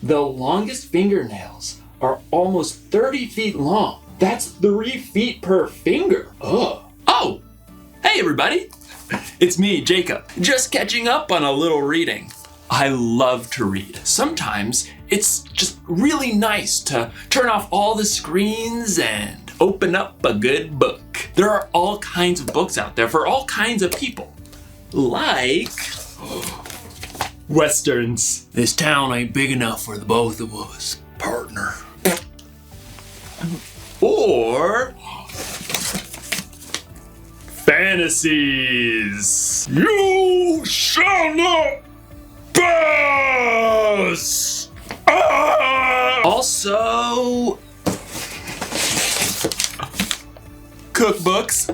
The longest fingernails are almost 30 feet long. That's 3 feet per finger. Oh, hey everybody. It's me, Jacob, just catching up on a little reading. I love to read. Sometimes it's just really nice to turn off all the screens and open up a good book. There are all kinds of books out there for all kinds of people. Like Westerns. This town ain't big enough for the both of us, partner. Or fantasies. You shall not pass! Also, cookbooks.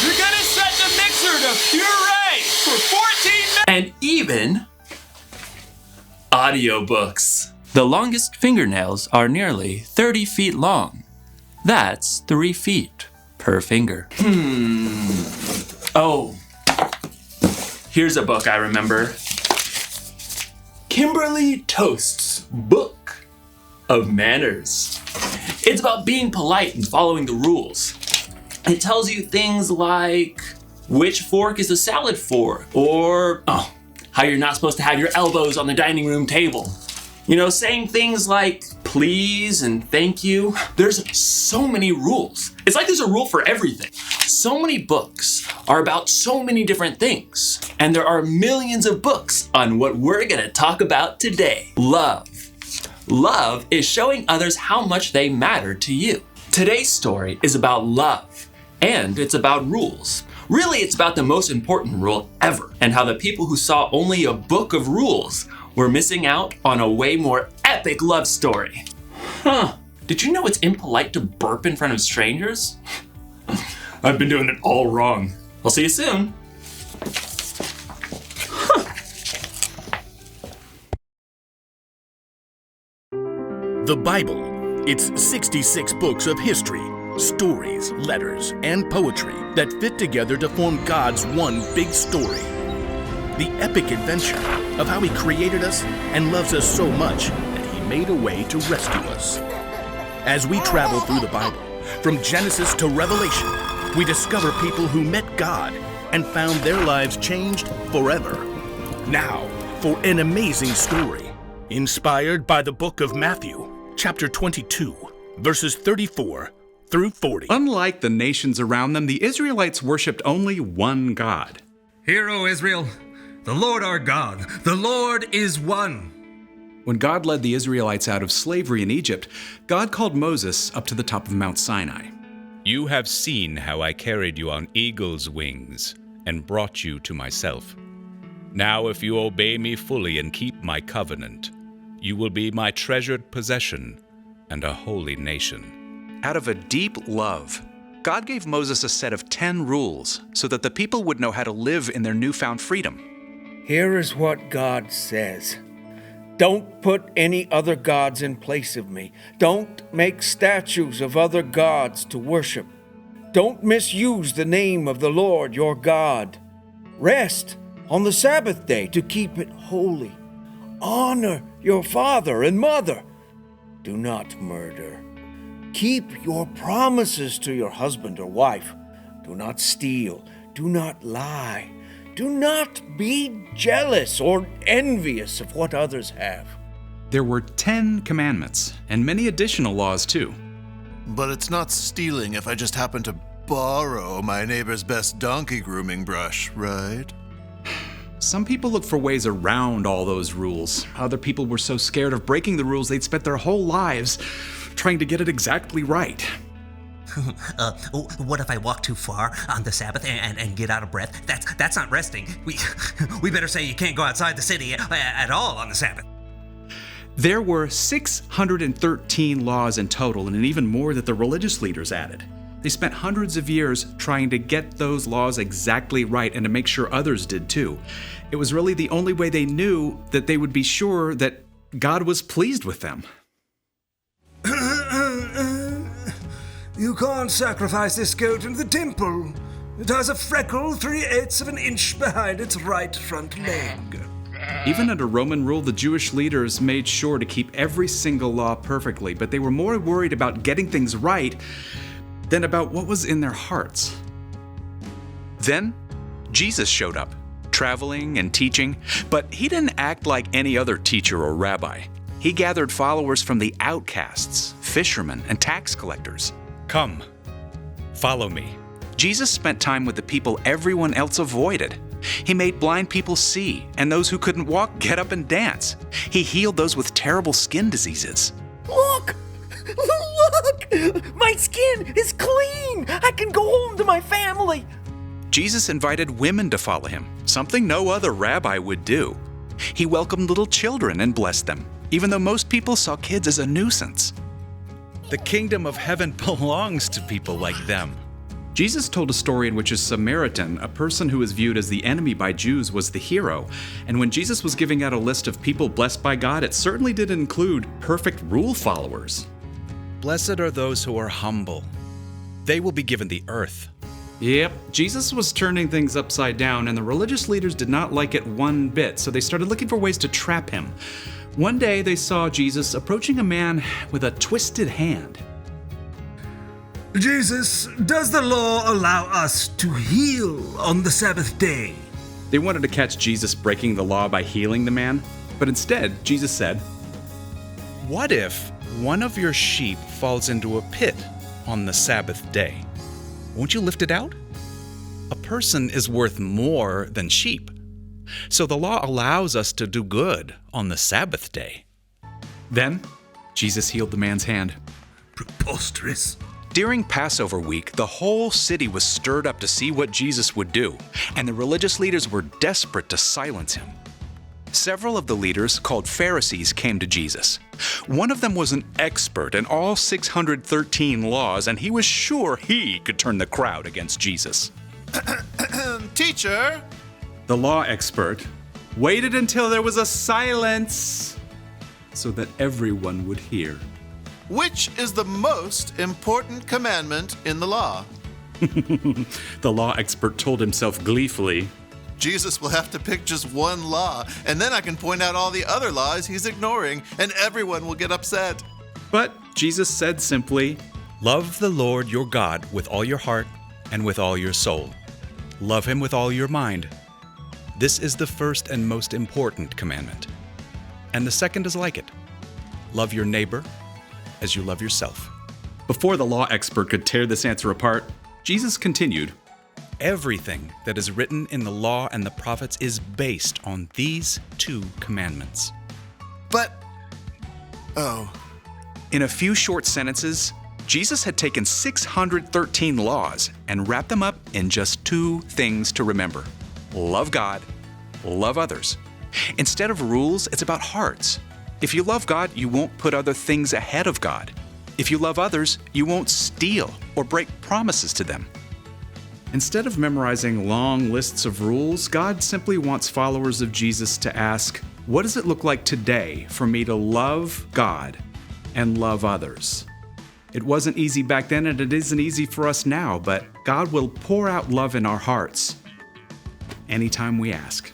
You're gonna set the mixer to puree for 14 minutes! And even audiobooks. The longest fingernails are nearly 30 feet long. That's 3 feet per finger. Oh, here's a book I remember. Kimberly Toast's Book of Manners. It's about being polite and following the rules. It tells you things like which fork is a salad fork, or how you're not supposed to have your elbows on the dining room table. You know, saying things like please and thank you. There's so many rules. It's like there's a rule for everything. So many books are about so many different things. And there are millions of books on what we're gonna talk about today. Love. Love is showing others how much they matter to you. Today's story is about love, and it's about rules. Really, it's about the most important rule ever, and how the people who saw only a book of rules were missing out on a way more epic love story. Did you know it's impolite to burp in front of strangers? I've been doing it all wrong. I'll see you soon. The Bible. It's 66 books of history, stories, letters, and poetry that fit together to form God's one big story. The epic adventure of how He created us and loves us so much that He made a way to rescue us. As we travel through the Bible, from Genesis to Revelation, we discover people who met God and found their lives changed forever. Now, for an amazing story, inspired by the book of Matthew, chapter 22, verses 34 through 40. Unlike the nations around them, the Israelites worshipped only one God. Hear, O Israel, the Lord our God, the Lord is one. When God led the Israelites out of slavery in Egypt, God called Moses up to the top of Mount Sinai. You have seen how I carried you on eagle's wings and brought you to myself. Now if you obey me fully and keep my covenant, you will be my treasured possession and a holy nation. Out of a deep love, God gave Moses a set of 10 rules so that the people would know how to live in their newfound freedom. Here is what God says. Don't put any other gods in place of me. Don't make statues of other gods to worship. Don't misuse the name of the Lord your God. Rest on the Sabbath day to keep it holy. Honor your father and mother. Do not murder. Keep your promises to your husband or wife. Do not steal. Do not lie. Do not be jealous or envious of what others have. There were 10 commandments and many additional laws too. But it's not stealing if I just happen to borrow my neighbor's best donkey grooming brush, right? Some people look for ways around all those rules. Other people were so scared of breaking the rules they'd spent their whole lives trying to get it exactly right. What if I walk too far on the Sabbath and get out of breath? That's not resting. We better say you can't go outside the city at all on the Sabbath. There were 613 laws in total, and even more that the religious leaders added. They spent hundreds of years trying to get those laws exactly right and to make sure others did too. It was really the only way they knew that they would be sure that God was pleased with them. You can't sacrifice this goat in the temple. It has a freckle 3/8 of an inch behind its right front leg. Even under Roman rule, the Jewish leaders made sure to keep every single law perfectly, but they were more worried about getting things right than about what was in their hearts. Then, Jesus showed up, traveling and teaching, but he didn't act like any other teacher or rabbi. He gathered followers from the outcasts, fishermen, and tax collectors. Come, follow me. Jesus spent time with the people everyone else avoided. He made blind people see, and those who couldn't walk get up and dance. He healed those with terrible skin diseases. Look! Look! My skin is clean! I can go home to my family! Jesus invited women to follow him, something no other rabbi would do. He welcomed little children and blessed them, even though most people saw kids as a nuisance. The kingdom of heaven belongs to people like them. Jesus told a story in which a Samaritan, a person who was viewed as the enemy by Jews, was the hero. And when Jesus was giving out a list of people blessed by God, it certainly did include perfect rule followers. Blessed are those who are humble. They will be given the earth. Yep, Jesus was turning things upside down, and the religious leaders did not like it one bit, so they started looking for ways to trap him. One day they saw Jesus approaching a man with a twisted hand. Jesus, does the law allow us to heal on the Sabbath day? They wanted to catch Jesus breaking the law by healing the man, but instead, Jesus said, What if one of your sheep falls into a pit on the Sabbath day? Won't you lift it out? A person is worth more than sheep. So the law allows us to do good on the Sabbath day. Then, Jesus healed the man's hand. Preposterous. During Passover week, the whole city was stirred up to see what Jesus would do, and the religious leaders were desperate to silence him. Several of the leaders, called Pharisees, came to Jesus. One of them was an expert in all 613 laws, and he was sure he could turn the crowd against Jesus. Teacher, The law expert waited until there was a silence so that everyone would hear. which is the most important commandment in the law? The law expert told himself gleefully, Jesus will have to pick just one law, and then I can point out all the other laws he's ignoring, and everyone will get upset. but Jesus said simply, Love the Lord your God with all your heart and with all your soul. Love him with all your mind. This is the first and most important commandment. And the second is like it. Love your neighbor as you love yourself. Before the law expert could tear this answer apart, Jesus continued, Everything that is written in the law and the prophets is based on these two commandments. But, oh, In a few short sentences, Jesus had taken 613 laws and wrapped them up in just two things to remember. Love God, love others. Instead of rules, it's about hearts. If you love God, you won't put other things ahead of God. If you love others, you won't steal or break promises to them. instead of memorizing long lists of rules, God simply wants followers of Jesus to ask, what does it look like today for me to love God and love others? It wasn't easy back then, and it isn't easy for us now, but God will pour out love in our hearts anytime we ask.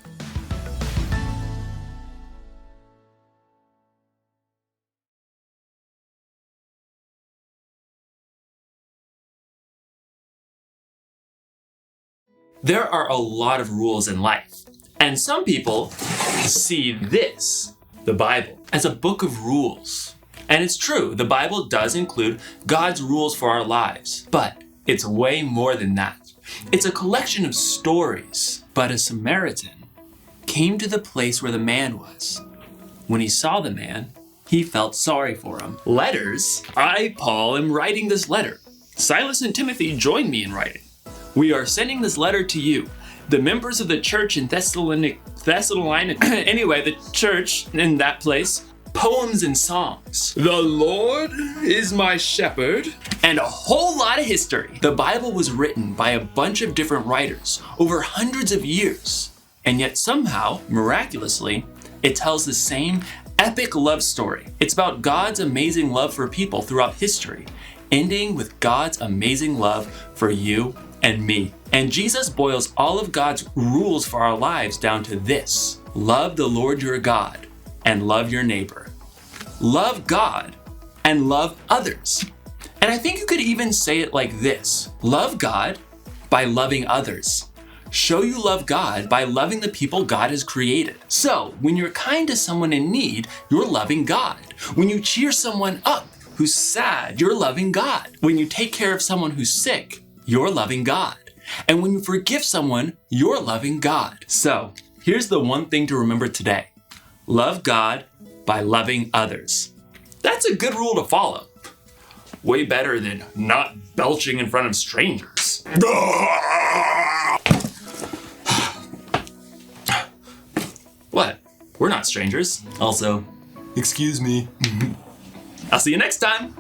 There are a lot of rules in life, and some people see this, the Bible, as a book of rules. And it's true, the Bible does include God's rules for our lives, but it's way more than that. It's a collection of stories. But a Samaritan came to the place where the man was. When he saw the man, he felt sorry for him. Letters? I, Paul, am writing this letter. Silas and Timothy joined me in writing. We are sending this letter to you, the members of the church in Thessalonica, anyway, the church in that place, poems and songs. The Lord is my shepherd. And a whole lot of history. The Bible was written by a bunch of different writers over hundreds of years. And yet somehow, miraculously, it tells the same epic love story. It's about God's amazing love for people throughout history, ending with God's amazing love for you and me. And Jesus boils all of God's rules for our lives down to this. Love the Lord your God and love your neighbor. Love God and love others. And I think you could even say it like this. Love God by loving others. Show you love God by loving the people God has created. So, when you're kind to someone in need, you're loving God. When you cheer someone up who's sad, you're loving God. When you take care of someone who's sick, you're loving God. And when you forgive someone, you're loving God. So, here's the one thing to remember today. Love God by loving others. That's a good rule to follow. Way better than not belching in front of strangers. What? We're not strangers. Also, excuse me. I'll see you next time.